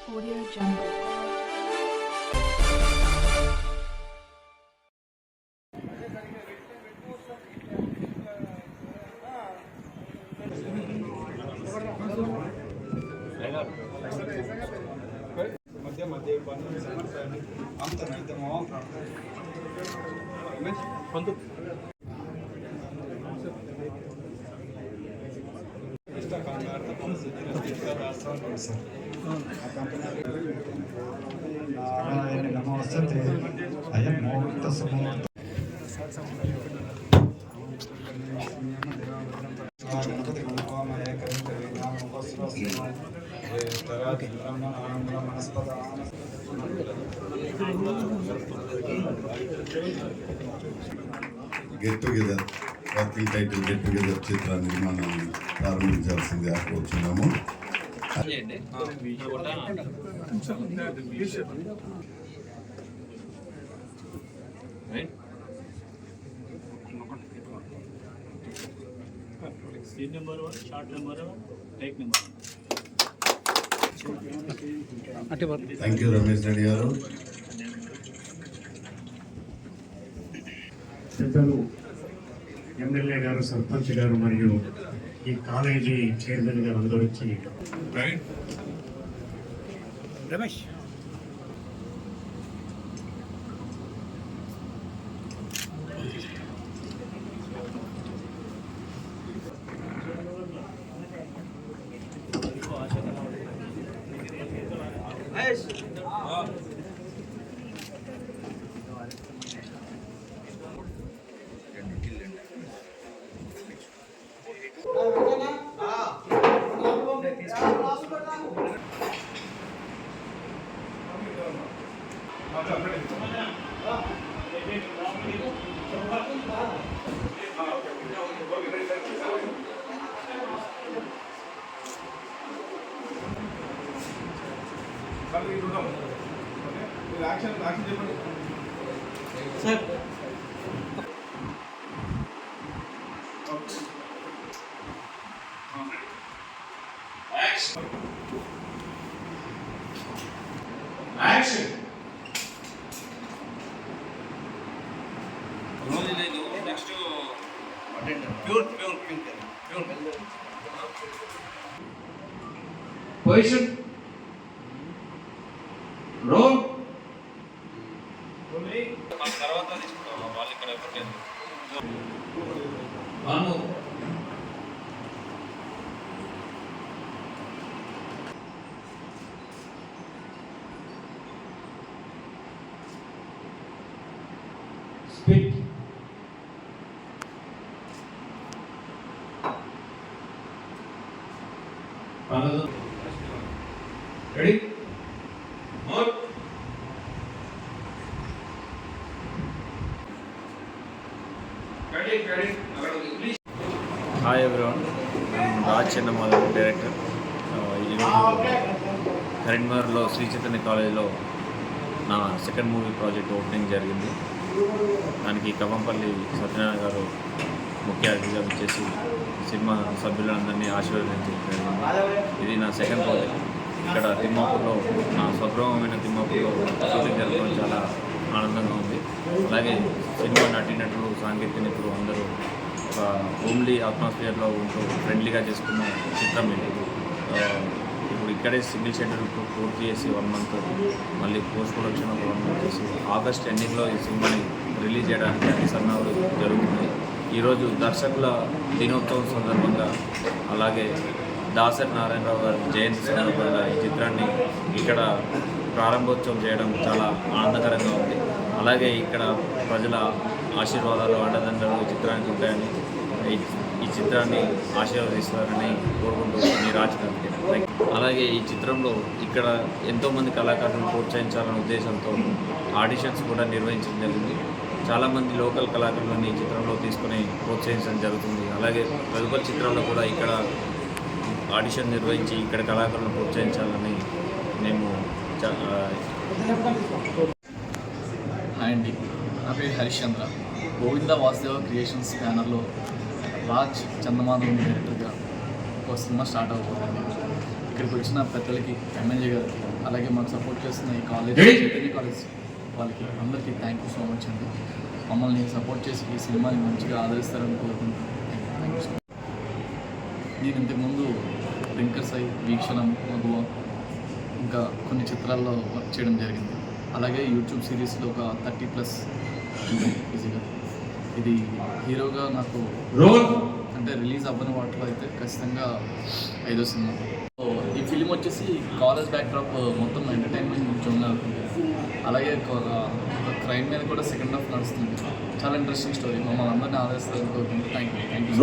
Audio Jungle. Narayan नमोस्तुते अयं मुहूर्त सुमुहूर्त get together working title get together చిత్ర నిర్మాణాన్ని ప్రారంభించాల్సిందిగా కోరుచున్నాము. Scene number 1, shot number 1, take number 1. Thank you Ramesh Reddy గారు. పెద్దలు ఎమ్మెల్యే గారు, సర్పంచ్ గారు మరియు ఈ కాలేజీ చైర్మన్ గారు అందరూ వచ్చి Ramesh sir action next pure position role తర్వాత తీసుకుంటాం వాళ్ళు ఇక్కడ speed ready more hi everyone, నేను రాజ్ చెన్నమాల డైరెక్టర్. ఈరోజు కరీంనగర్లో శ్రీ చైతన్య కాలేజ్లో నా సెకండ్ మూవీ ప్రాజెక్ట్ ఓపెనింగ్ జరిగింది. దానికి కవంపల్లి సత్యనారాయణ గారు ముఖ్య అతిథిగా వచ్చేసి సినిమా సభ్యులందరినీ ఆశీర్వదించి జరిగింది. ఇది నా సెకండ్ ప్రాజెక్ట్. ఇక్కడ తిమ్మాపూర్లో, నా స్వగ్రామమైన తిమ్మాపూర్లో షూటింగ్ జరగడం చాలా ఆనందంగా ఉంది. అలాగే సినిమా నటీనటులు, సాంకేతిక నిపుణులు అందరూ ఒక హోమ్లీ అట్మాస్ఫియర్లో ఉంటూ ఫ్రెండ్లీగా చేసుకున్న చిత్రం ఇది. ఇప్పుడు ఇక్కడే సింగిల్ షెడ్యూల్ పూర్తి చేసి 1 మంత్, మళ్ళీ పోస్ట్ ప్రొడక్షన్ ఒక 1 మంత్ చేసి ఆగస్ట్ ఎండింగ్లో ఈ సినిమాని రిలీజ్ చేయడానికి అన్ని సన్నాహాలు జరుగుతున్నాయి. ఈరోజు దర్శకుల దినోత్సవం సందర్భంగా, అలాగే దాసరి నారాయణరావు గారి జయంతి సందర్భంగా ఈ చిత్రాన్ని ఇక్కడ ప్రారంభోత్సవం చేయడం చాలా ఆనందకరంగా ఉంది. అలాగే ఇక్కడ ప్రజల ఆశీర్వాదాలు, అండదండలు ఈ చిత్రానికి ఉంటాయని, ఈ చిత్రాన్ని ఆశీర్వదిస్తారని కోరుకుంటూ మీ రాజకీయ. అలాగే ఈ చిత్రంలో ఇక్కడ ఎంతోమంది కళాకారులను ప్రోత్సహించాలనే ఉద్దేశంతో ఆడిషన్స్ కూడా నిర్వహించడం జరిగింది. చాలామంది లోకల్ కళాకారులను ఈ చిత్రంలో తీసుకుని ప్రోత్సహించడం జరుగుతుంది. అలాగే తదుపరి చిత్రాల్లో కూడా ఇక్కడ ఆడిషన్ నిర్వహించి ఇక్కడ కళాకారులను ప్రోత్సహించాలని మేము హాయ్ అండి, నా పేరు హరిశ్చంద్ర. గోవింద వాసుదేవ క్రియేషన్స్ బ్యానర్లో రాజ్ చందమాధవ్ డైరెక్టర్గా ఒక సినిమా స్టార్ట్ అవుతుంది. ఇక్కడికి వచ్చిన పెద్దలకి, ఎమ్మెల్యే గారికి, అలాగే మాకు సపోర్ట్ చేస్తున్న ఈ కాలేజ్, చైతన్య కాలేజ్ వాళ్ళకి అందరికీ థ్యాంక్ యూ సో మచ్ అండి. మమ్మల్ని సపోర్ట్ చేసి ఈ సినిమాని మంచిగా ఆదరిస్తారని కోరుకుంటున్నాను. Thank you so much. నేను ఇంతకుముందు డ్రింకర్స్ అయి, వీక్షణం, మగువ ఇంకా కొన్ని చిత్రాల్లో వర్క్ చేయడం జరిగింది. అలాగే యూట్యూబ్ సిరీస్లో ఒక 30+ ఈజీగా. ఇది హీరోగా నాకు అంటే రిలీజ్ అవ్వని వాటిలో అయితే ఖచ్చితంగా 5వ సినిమా. సో ఈ ఫిలిం వచ్చేసి కాలేజ్ బ్యాక్డ్రాప్ మొత్తం ఎంటర్టైన్మెంట్ జోన్గా ఉంటుంది. అలాగే క్రైమ్ మీద కూడా సెకండ్ హాఫ్ నడుస్తుంది. చాలా ఇంట్రెస్టింగ్ స్టోరీ. మమ్మల్ని అందరినీ ఆదరిస్తారని కోరుకుంటున్నాను. Thank you.